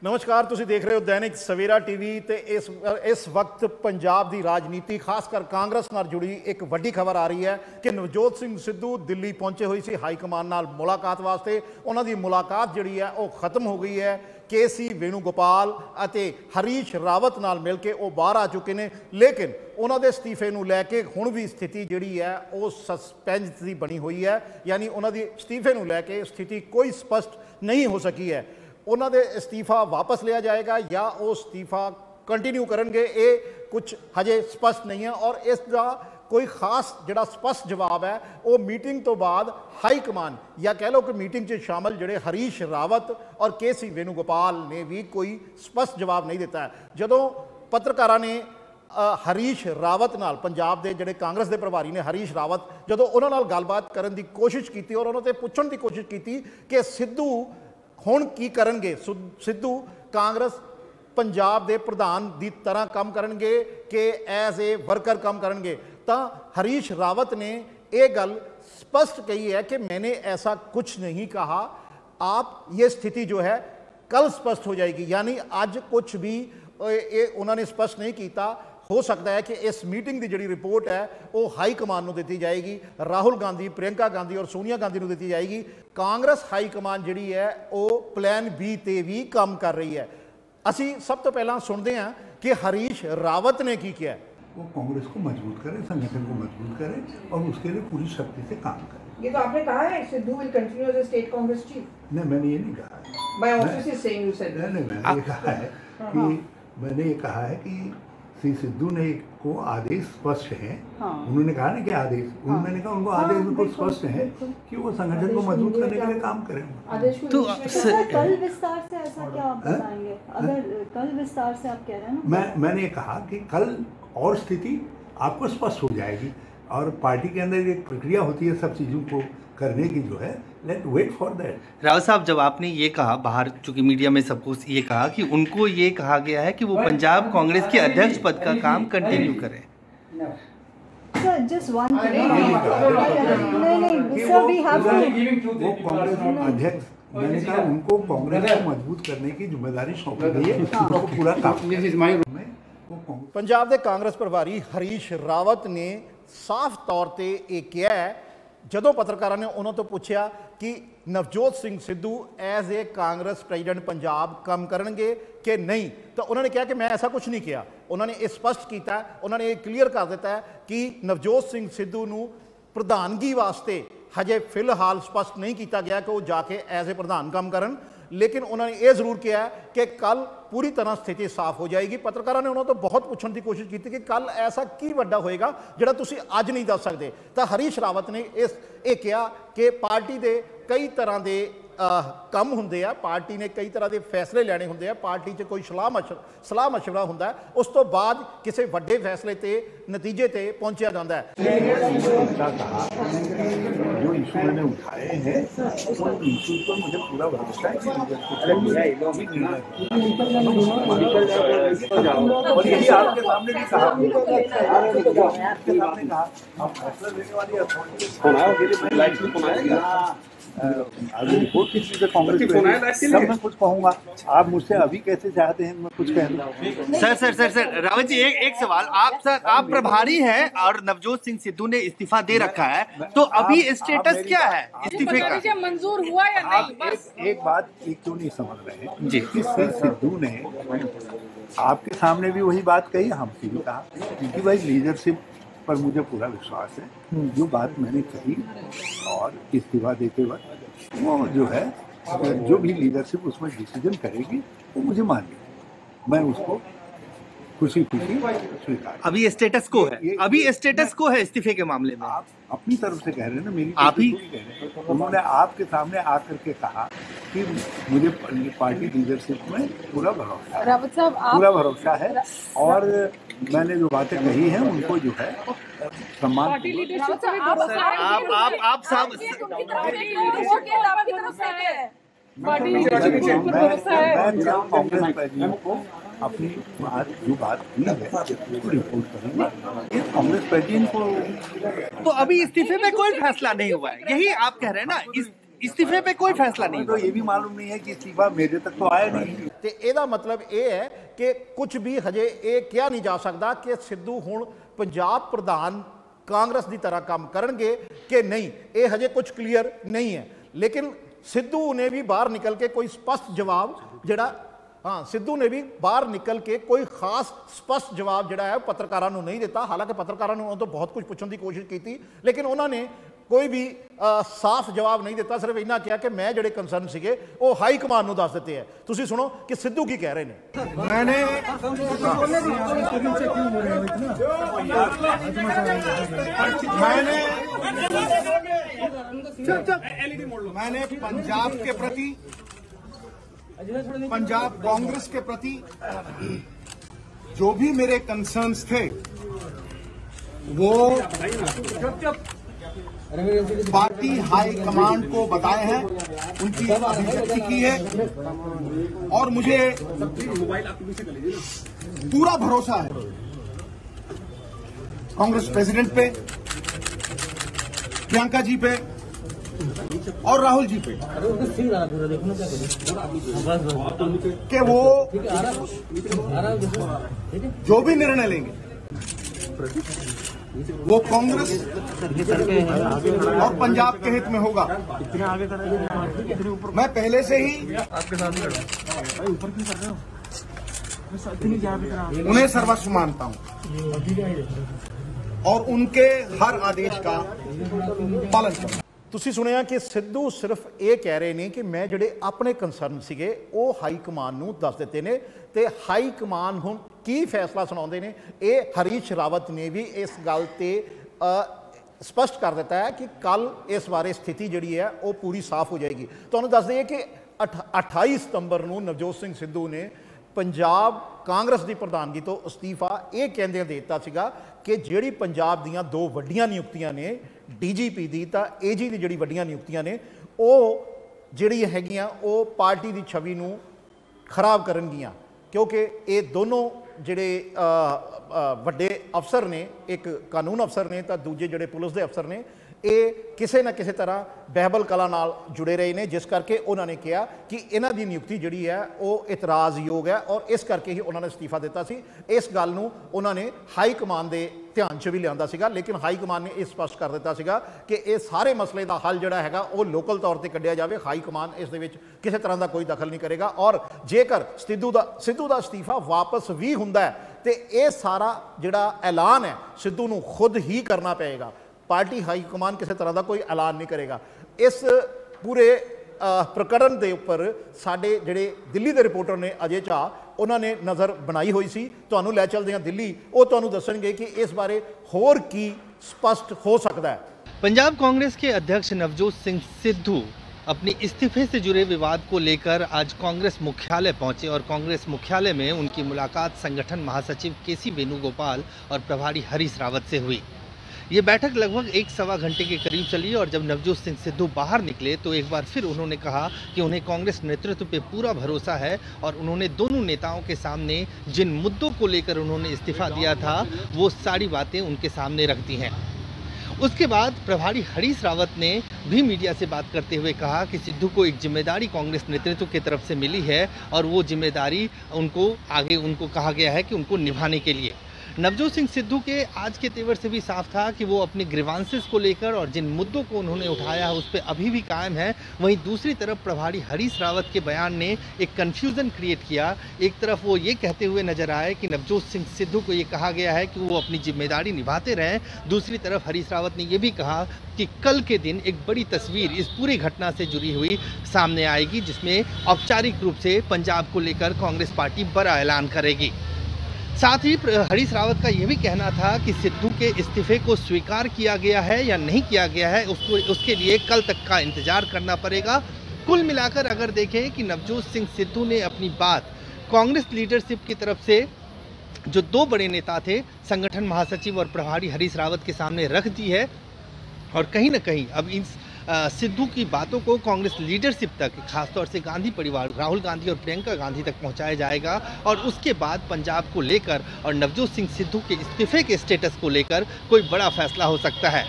नमस्कार, तुसीं देख रहे हो दैनिक सवेरा टीवी। तो इस वक्त पंजाब की राजनीति खासकर कांग्रेस नाल जुड़ी एक वड्डी खबर आ रही है कि नवजोत सिंह सिद्धू दिल्ली पहुंचे हुए सी हाईकमान नाल मुलाकात वास्ते। उन्हां दी मुलाकात जिहड़ी है वो खत्म हो गई है। के वेणुगोपाल अते हरीश रावत नाल मिल के वो बाहर आ चुके हैं, लेकिन उन्हां दे इस्तीफे नूं लैके हुण भी स्थिति जिहड़ी है वो सस्पेंस की बनी हुई है। यानी उन्हां दी इस्तीफे नूं लैके स्थिति कोई स्पष्ट नहीं हो सकी है। उन्होंने इस्तीफा वापस लिया जाएगा या वो इस्तीफा कंटिन्यू करेंगे, ये कुछ हजे स्पष्ट नहीं है। और इसका कोई खास जिहड़ा स्पष्ट जवाब है वो मीटिंग तो बाद हाई कमान या कह लो कि मीटिंग से शामिल जिहड़े हरीश रावत और के वेणुगोपाल ने भी कोई स्पष्ट जवाब नहीं दिता है। जदों पत्रकारां ने हरीश रावत नाल पंजाब के जिहड़े कांग्रेस के प्रभारी ने हरीश रावत जदों उन्हां नाल गलबात करन दी कोशिश की और उन्हां ते पुछण दी कोशिश की कि सिद्धू हुण की करनगे, सिद्धू कांग्रेस पंजाब के प्रधान की तरह काम करनगे कि एज ए वर्कर काम करनगे, तो हरीश रावत ने यह गल स्पष्ट कही है कि मैंने ऐसा कुछ नहीं कहा। आप ये स्थिति जो है कल स्पष्ट हो जाएगी। यानी आज कुछ भी उन्होंने स्पष्ट नहीं किया। हो सकता है कि इस मीटिंग की जिहड़ी रिपोर्ट है वो हाई कमान को दी जाएगी, राहुल गांधी, प्रियंका गांधी और सोनिया गांधी को दी जाएगी। कांग्रेस हाई कमान जिहड़ी है वो प्लान बी ते भी काम कर रही है। असी सब तो पहला सुनते हैं कि हरीश रावत ने की किया। वो कांग्रेस को मजबूत करे, संगठन को मजबूत करे और उसके लिए पूरी शक्ति से काम करे। ये तो आपने कहा है Sidhu will continue as a state Congress chief. नहीं, मैंने ये नहीं कहा है। My office is saying you said. नहीं, मैंने ये कहा है कि श्री सिद्धू ने को आदेश स्पष्ट है। उन्होंने कहा ना कि आदेश, मैंने कहा उनको आदेश बिल्कुल स्पष्ट है कि वो संगठन को मजबूत करने के लिए काम करें। तो कल विस्तार से ऐसा क्या आप बताएंगे? अगर कल विस्तार से आप कह रहे हैं ना, मैंने कहा कि कल और स्थिति आपको स्पष्ट हो जाएगी और पार्टी के अंदर एक प्रक्रिया होती है सब चीज़ों को करने की, जो है let wait for that. Rawat साहब, जब आपने ये कहा बाहर, चूंकि मीडिया में सबको ये कहा कि उनको ये कहा गया है कि वो पंजाब कांग्रेस के अध्यक्ष पद का काम कंटिन्यू करें। सर जस्ट वन नहीं सर, वी हैव टू, वो कांग्रेस अध्यक्ष, मैंने कहा उनको कांग्रेस को मजबूत करने की जिम्मेदारी सौंपी गई है, उनको पूरा काम। पंजाब के कांग्रेस प्रभारी हरीश रावत ने साफ तौर पर यह कहा है जदों पत्रकारों ने उन्होंने तो पूछा कि Navjot Singh Sidhu as a Congress president Punjab काम करनगे कि नहीं, तो उन्होंने कहा कि मैं ऐसा कुछ नहीं किया। उन्होंने ये स्पष्ट किया, उन्होंने ये क्लीयर कर दिता है कि नवजोत सिंह सिद्धू नूं प्रधानगी वास्ते हजे फिलहाल स्पष्ट नहीं किया गया कि वो जाके एज ए प्रधान काम करन, लेकिन उन्होंने ये जरूर किया कि कल पूरी तरह स्थिति साफ हो जाएगी। पत्रकारों ने उन्होंने तो बहुत पूछने की कोशिश की कि कल ऐसा की वड्डा होएगा जिहड़ा तुसीं अज नहीं दस सकते। तो हरीश रावत ने ये कहा कि पार्टी के कई तरह के काम होंदे आ, पार्टी ने कई तरह के फैसले लेने होंदे आ, पार्टी च कोई सलाह मशवरा होंदा है, उस तो बाद किसी वड्डे फैसले ते नतीजे ते पहुंचा जाता है। जो इशू मैंने उठाए हैं उन इशू पर मुझे पूरा भरोसा है और यही आपके सामने भी कहा, आप फैसला लेने वाली अथॉरिटी अगर रिपोर्ट की चीज़ कांग्रेस तब मैं कुछ कहूँगा। आप मुझसे अभी कैसे चाहते हैं मैं कुछ कह दूँ? सर रावत जी, एक सवाल। आप प्रभारी हैं और नवजोत सिंह सिद्धू ने इस्तीफा दे रखा है, तो अभी स्टेटस क्या है इस्तीफे का? मंजूर हुआ या नहीं? एक बात क्यों नहीं समझ रहे जी? सिद्धू ने आपके सामने भी वही बात कही, हमसे भी कहा कि भाई लीडरशिप पर मुझे पूरा विश्वास है। जो बात मैंने कही और इस्तीफा देते वक्त वो जो है जो भी लीडरशिप उसमें डिसीजन करेगी वो मुझे मानिए, मैं उसको खुशी स्वीकार। अभी स्टेटस को है, अभी स्टेटस को है इस्तीफे के मामले में। आप अपनी तरफ से कह रहे हैं ना, मेरी आप ही कह रहे हैं। उन्होंने आपके सामने आकर के कहा कि मुझे पार्टी लीडरशिप में पूरा भरोसा है, रावत साहब पूरा भरोसा है और मैंने जो बातें कही हैं उनको जो है सम्मान। आप साहब कांग्रेस प्रेसिडेंट को अपनी जो बात हुई है उसको रिपोर्ट करूंगा। कांग्रेस प्रेसिडेंट को तो अभी इस्तीफे में कोई फैसला नहीं हुआ है, यही आप कह रहे हैं ना? इस्तीफे पे कोई फैसला नहीं। तो ये भी मालूम नहीं है कि इस्तीफा मेरे तक तो आया नहीं। ਤੇ ਇਹਦਾ ਮਤਲਬ ਇਹ ਹੈ ਕਿ ਕੁਝ ਵੀ ਹਜੇ ਇਹ ਕਿਹਾ ਨਹੀਂ ਜਾ ਸਕਦਾ ਕਿ ਸਿੱਧੂ ਹੁਣ ਪੰਜਾਬ ਪ੍ਰਧਾਨ ਕਾਂਗਰਸ ਦੀ ਤਰ੍ਹਾਂ ਕੰਮ ਕਰਨਗੇ ਕਿ ਨਹੀਂ, ਇਹ ਹਜੇ ਕੁਝ ਕਲੀਅਰ ਨਹੀਂ ਹੈ। ਲੇਕਿਨ ਸਿੱਧੂ ਨੇ ਵੀ ਬਾਹਰ ਨਿਕਲ ਕੇ ਕੋਈ ਸਪਸ਼ਟ ਜਵਾਬ ਜਿਹੜਾ ਸਿੱਧੂ ਨੇ ਵੀ ਬਾਹਰ ਨਿਕਲ ਕੇ ਕੋਈ ਖਾਸ ਸਪਸ਼ਟ ਜਵਾਬ ਜਿਹੜਾ ਹੈ ਪੱਤਰਕਾਰਾਂ ਨੂੰ ਨਹੀਂ ਦਿੱਤਾ। ਹਾਲਾਂਕਿ ਪੱਤਰਕਾਰਾਂ ਨੂੰ ਉਹਨਾਂ ਤੋਂ ਬਹੁਤ ਕੁਝ ਪੁੱਛਣ ਦੀ ਕੋਸ਼ਿਸ਼ ਕੀਤੀ, ਲੇਕਿਨ ਉਹਨਾਂ ਨੇ ਕੋਈ ਵੀ ਸਾਫ਼ ਜਵਾਬ ਨਹੀਂ ਦਿੱਤਾ। ਸਿਰਫ ਇੰਨਾ ਕਿਹਾ ਕਿ ਮੈਂ ਜਿਹੜੇ ਕੰਸਰਨ ਸੀਗੇ ਉਹ ਹਾਈ ਕਮਾਂਡ ਨੂੰ ਦੱਸ ਦਿੱਤੇ ਹੈ। ਤੁਸੀਂ ਸੁਣੋ ਕਿ ਸਿੱਧੂ ਕੀ ਕਹਿ ਰਹੇ ਨੇ। मैंने पंजाब के प्रति, पंजाब कांग्रेस के प्रति जो भी मेरे कंसर्न्स थे वो पार्टी हाई कमांड को बताए हैं, उनकी अभिव्यक्ति की है और मुझे पूरा भरोसा है कांग्रेस प्रेसिडेंट पे, प्रियंका जी पे और राहुल जी पे कि वो जो भी निर्णय लेंगे वो कांग्रेस और पंजाब के हित में होगा। मैं पहले से ही उन्हें सर्वस्व मानता हूं और उनके हर आदेश का पालन करूंगा। ਤੁਸੀਂ ਸੁਣਿਆ ਕਿ ਸਿੱਧੂ ਸਿਰਫ ਇਹ ਕਹਿ ਰਹੇ ਨੇ ਕਿ ਮੈਂ ਜਿਹੜੇ ਆਪਣੇ ਕੰਸਰਨ ਸੀਗੇ ਉਹ ਹਾਈ ਕਮਾਨ ਨੂੰ ਦੱਸ ਦਿੱਤੇ ਨੇ ਤੇ ਹਾਈ ਕਮਾਨ ਹੁਣ ਕੀ ਫੈਸਲਾ ਸੁਣਾਉਂਦੇ ਨੇ ਇਹ ਹਰੀਸ਼ ਰਾਵਤ ਨੇ ਵੀ ਇਸ ਗੱਲ ਤੇ ਸਪਸ਼ਟ ਕਰ ਦਿੱਤਾ ਹੈ ਕਿ ਕੱਲ ਇਸ ਬਾਰੇ ਸਥਿਤੀ ਜਿਹੜੀ ਹੈ ਉਹ ਪੂਰੀ ਸਾਫ਼ ਹੋ ਜਾਏਗੀ। ਤੁਹਾਨੂੰ ਦੱਸ ਦਈਏ ਕਿ 28 ਸਤੰਬਰ ਨੂੰ ਨਵਜੋਤ ਸਿੰਘ ਸਿੱਧੂ ਨੇ ਪੰਜਾਬ ਕਾਂਗਰਸ ਦੀ ਪ੍ਰਧਾਨਗੀ ਤੋਂ ਅਸਤੀਫਾ ਇਹ ਕਹਿੰਦਿਆਂ ਦੇ ਦਿੱਤਾ ਸੀਗਾ ਕਿ ਜਿਹੜੀ ਪੰਜਾਬ ਦੀਆਂ ਦੋ ਵੱਡੀਆਂ ਨਿਯੁਕਤੀਆਂ ਨੇ ਡੀਜੀਪੀ ਦੀ ਤਾਂ ਏਜੀ ਦੀ ਜਿਹੜੀ ਵੱਡੀਆਂ ਨਿਯੁਕਤੀਆਂ ਨੇ ਉਹ ਜਿਹੜੀ ਹੈਗੀਆਂ ਉਹ ਪਾਰਟੀ ਦੀ ਛਵੀ ਨੂੰ ਖਰਾਬ ਕਰਨਗੀਆਂ ਕਿਉਂਕਿ ਇਹ ਦੋਨੋਂ ਜਿਹੜੇ ਵੱਡੇ ਅਫਸਰ ਨੇ, ਇੱਕ ਕਾਨੂੰਨ ਅਫਸਰ ਨੇ ਤਾਂ ਦੂਜੇ ਜਿਹੜੇ ਪੁਲਿਸ ਦੇ ਅਫਸਰ ਨੇ, ਇਹ ਕਿਸੇ ਨਾ ਕਿਸੇ ਤਰ੍ਹਾਂ ਬਹਿਬਲ ਕਲਾ ਨਾਲ ਜੁੜੇ ਰਹੇ ਨੇ ਜਿਸ ਕਰਕੇ ਉਹਨਾਂ ਨੇ ਕਿਹਾ ਕਿ ਇਹਨਾਂ ਦੀ ਨਿਯੁਕਤੀ ਜਿਹੜੀ ਹੈ ਉਹ ਇਤਰਾਜ਼ਯੋਗ ਹੈ ਔਰ ਇਸ ਕਰਕੇ ਹੀ ਉਹਨਾਂ ਨੇ ਅਸਤੀਫਾ ਦਿੱਤਾ ਸੀ। ਇਸ ਗੱਲ ਨੂੰ ਉਹਨਾਂ ਨੇ ਹਾਈ ਕਮਾਨ ਦੇ ਧਿਆਨ 'ਚ ਵੀ ਲਿਆਂਦਾ ਸੀਗਾ ਲੇਕਿਨ ਹਾਈ ਕਮਾਨ ਨੇ ਇਹ ਸਪਸ਼ਟ ਕਰ ਦਿੱਤਾ ਸੀਗਾ ਕਿ ਇਹ ਸਾਰੇ ਮਸਲੇ ਦਾ ਹੱਲ ਜਿਹੜਾ ਹੈਗਾ ਉਹ ਲੋਕਲ ਤੌਰ ਤੇ ਕੱਢਿਆ ਜਾਵੇ। ਹਾਈ ਕਮਾਨ ਇਸ ਦੇ ਵਿੱਚ ਕਿਸੇ ਤਰ੍ਹਾਂ ਦਾ ਕੋਈ ਦਖਲ ਨਹੀਂ ਕਰੇਗਾ ਔਰ ਜੇਕਰ ਸਿੱਧੂ ਦਾ ਅਸਤੀਫਾ ਵਾਪਸ ਵੀ ਹੁੰਦਾ ਤੇ ਇਹ ਸਾਰਾ ਜਿਹੜਾ ਐਲਾਨ ਹੈ ਸਿੱਧੂ ਨੂੰ ਖੁਦ ਹੀ ਕਰਨਾ ਪਏਗਾ। पार्टी हाईकमान किसी तरह का कोई ऐलान नहीं करेगा। इस पूरे प्रकरण के उपर साडे जिहड़े दिल्ली के रिपोर्टर ने अजय झा उन्होंने नज़र बनाई हुई सी, तुहानूं लै चलदे हां दिल्ली, वो तुहानूं दस्सणगे कि इस बारे होर की स्पष्ट हो सकता है। पंजाब कांग्रेस के अध्यक्ष नवजोत सिंह सिद्धू अपने इस्तीफे से जुड़े विवाद को लेकर आज कांग्रेस मुख्यालय पहुंचे और कांग्रेस मुख्यालय में उनकी मुलाकात संगठन महासचिव केसी वेणुगोपाल और प्रभारी हरीश रावत से हुई। ये बैठक लगभग 1-1.25 घंटे के करीब चली और जब नवजोत सिंह सिद्धू बाहर निकले तो एक बार फिर उन्होंने कहा कि उन्हें कांग्रेस नेतृत्व पे पूरा भरोसा है और उन्होंने दोनों नेताओं के सामने जिन मुद्दों को लेकर उन्होंने इस्तीफा दिया था वो सारी बातें उनके सामने रख दी हैं। उसके बाद प्रभारी हरीश रावत ने भी मीडिया से बात करते हुए कहा कि सिद्धू को एक जिम्मेदारी कांग्रेस नेतृत्व की तरफ से मिली है और वो जिम्मेदारी उनको कहा गया है कि उनको निभाने के लिए। नवजोत सिंह सिद्धू के आज के तेवर से भी साफ था कि वो अपने ग्रीवांसेस को लेकर और जिन मुद्दों को उन्होंने उठाया है उस पर अभी भी कायम है। वहीं दूसरी तरफ प्रभारी हरीश रावत के बयान ने एक कन्फ्यूज़न क्रिएट किया। एक तरफ वो ये कहते हुए नजर आए कि नवजोत सिंह सिद्धू को ये कहा गया है कि वो अपनी जिम्मेदारी निभाते रहें, दूसरी तरफ हरीश रावत ने ये भी कहा कि कल के दिन एक बड़ी तस्वीर इस पूरी घटना से जुड़ी हुई सामने आएगी जिसमें औपचारिक रूप से पंजाब को लेकर कांग्रेस पार्टी बड़ा ऐलान करेगी। साथ ही हरीश रावत का यह भी कहना था कि सिद्धू के इस्तीफे को स्वीकार किया गया है या नहीं किया गया है उसके लिए कल तक का इंतजार करना पड़ेगा। कुल मिलाकर अगर देखें कि नवजोत सिंह सिद्धू ने अपनी बात कांग्रेस लीडरशिप की तरफ से जो दो बड़े नेता थे संगठन महासचिव और प्रभारी हरीश रावत के सामने रख दी है और कहीं ना कहीं अब इन सिद्धू की बातों को कांग्रेस लीडरशिप तक खासतौर से गांधी परिवार राहुल गांधी और प्रियंका गांधी तक पहुंचाया जाएगा और उसके बाद पंजाब को लेकर और नवजोत सिंह सिद्धू के इस्तीफे के स्टेटस को लेकर कोई बड़ा फैसला हो सकता है।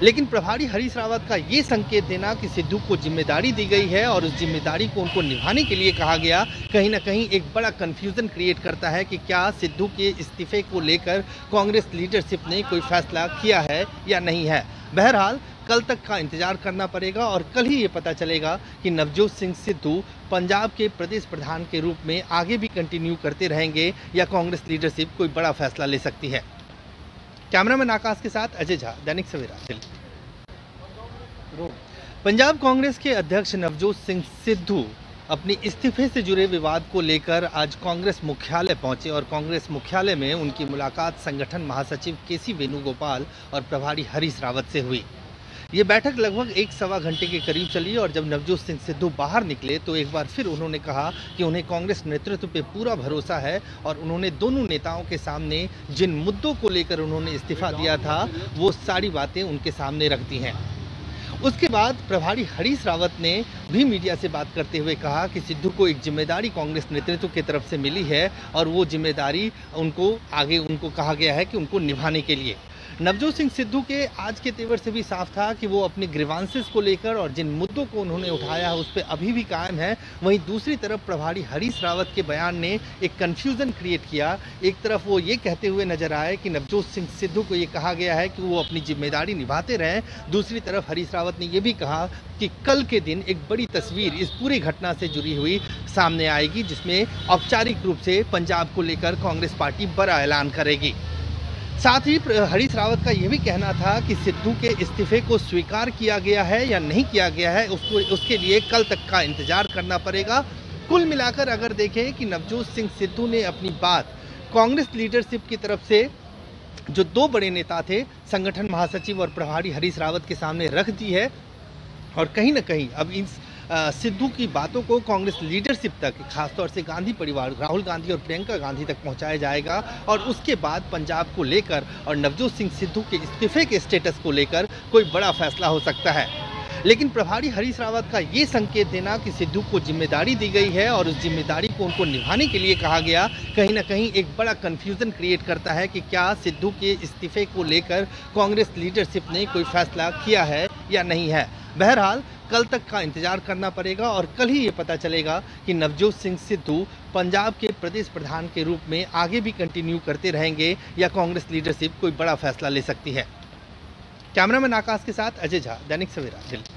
लेकिन प्रभारी हरीश रावत का ये संकेत देना कि सिद्धू को जिम्मेदारी दी गई है और उस जिम्मेदारी को उनको निभाने के लिए कहा गया, कहीं ना कहीं एक बड़ा कंफ्यूजन क्रिएट करता है कि क्या सिद्धू के इस्तीफे को लेकर कांग्रेस लीडरशिप ने कोई फैसला किया है या नहीं है। बहरहाल कल तक का इंतजार करना पड़ेगा और कल ही ये पता चलेगा कि नवजोत सिंह सिद्धू पंजाब के प्रदेश प्रधान के रूप में आगे भी कंटिन्यू करते रहेंगे या कांग्रेस लीडरशिप कोई बड़ा फैसला ले सकती है। कैमरामैन आकाश के साथ अजय झा, दैनिक सवेरा दिल्ली। पंजाब कांग्रेस के अध्यक्ष नवजोत सिंह सिद्धू अपनी इस्तीफे से जुड़े विवाद को लेकर आज कांग्रेस मुख्यालय पहुंचे और कांग्रेस मुख्यालय में उनकी मुलाकात संगठन महासचिव केसी वेणुगोपाल और प्रभारी हरीश रावत से हुई। ये बैठक लगभग 1-1.25 घंटे के करीब चली और जब नवजोत सिंह सिद्धू बाहर निकले तो एक बार फिर उन्होंने कहा कि उन्हें कांग्रेस नेतृत्व पे पूरा भरोसा है और उन्होंने दोनों नेताओं के सामने जिन मुद्दों को लेकर उन्होंने इस्तीफा दिया था वो सारी बातें उनके सामने रख दी हैं। उसके बाद प्रभारी हरीश रावत ने भी मीडिया से बात करते हुए कहा कि सिद्धू को एक जिम्मेदारी कांग्रेस नेतृत्व की तरफ से मिली है और वो जिम्मेदारी उनको कहा गया है कि उनको निभाने के लिए। नवजोत सिंह सिद्धू के आज के तेवर से भी साफ था कि वो अपने ग्रीवांसेस को लेकर और जिन मुद्दों को उन्होंने उठाया है उस पर अभी भी कायम है। वहीं दूसरी तरफ प्रभारी हरीश रावत के बयान ने एक कन्फ्यूज़न क्रिएट किया। एक तरफ वो ये कहते हुए नजर आए कि नवजोत सिंह सिद्धू को ये कहा गया है कि वो अपनी जिम्मेदारी निभाते रहें, दूसरी तरफ हरीश रावत ने ये भी कहा कि कल के दिन एक बड़ी तस्वीर इस पूरी घटना से जुड़ी हुई सामने आएगी जिसमें औपचारिक रूप से पंजाब को लेकर कांग्रेस पार्टी बड़ा ऐलान करेगी। साथ ही हरीश रावत का यह भी कहना था कि सिद्धू के इस्तीफे को स्वीकार किया गया है या नहीं किया गया है उसके लिए कल तक का इंतजार करना पड़ेगा। कुल मिलाकर अगर देखें कि नवजोत सिंह सिद्धू ने अपनी बात कांग्रेस लीडरशिप की तरफ से जो दो बड़े नेता थे संगठन महासचिव और प्रभारी हरीश रावत के सामने रख दी है और कहीं ना कहीं अब इन सिद्धू की बातों को कांग्रेस लीडरशिप तक खासतौर से गांधी परिवार राहुल गांधी और प्रियंका गांधी तक पहुंचाया जाएगा और उसके बाद पंजाब को लेकर और नवजोत सिंह सिद्धू के इस्तीफे के स्टेटस को लेकर कोई बड़ा फैसला हो सकता है। लेकिन प्रभारी हरीश रावत का ये संकेत देना कि सिद्धू को जिम्मेदारी दी गई है और उस जिम्मेदारी को उनको निभाने के लिए कहा गया, कहीं ना कहीं एक बड़ा कंफ्यूजन क्रिएट करता है कि क्या सिद्धू के इस्तीफे को लेकर कांग्रेस लीडरशिप ने कोई फैसला किया है या नहीं है। बहरहाल कल तक का इंतजार करना पड़ेगा और कल ही ये पता चलेगा कि नवजोत सिंह सिद्धू पंजाब के प्रदेश प्रधान के रूप में आगे भी कंटिन्यू करते रहेंगे या कांग्रेस लीडरशिप कोई बड़ा फैसला ले सकती है। कैमरामैन आकाश के साथ अजय झा, दैनिक सवेरा दिल्ली।